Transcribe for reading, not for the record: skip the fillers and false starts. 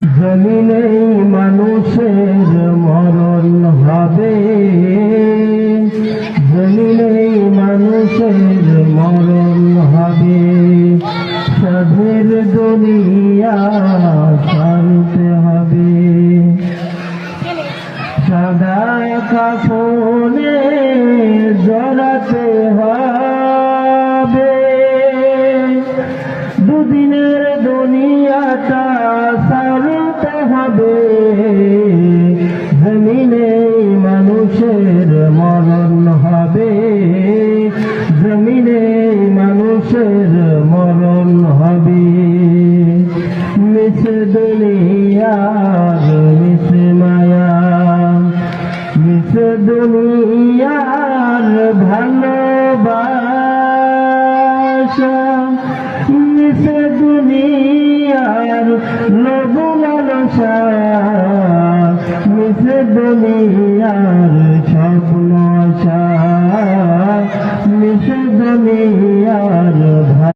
জমিনে মানুষের মরণ হবে, জমিনে মানুষের মরণ হবে। সাধের দুনিয়া ছাড়তে হবে, সাদা কাফনে জড়াতে হবে। দুদিনের দুনিয়াটা ছাড়তে হবে, জমিনে মানুষের মরণ হবে, জমিনে মানুষের মরণ হবে। মিছে দুনিয়ার মিছে মায়া, মিছে দুনিয়ার ভালোবাসা, মিছে দুনিয়ার লোভ লালসা, মিছে দুনিয়া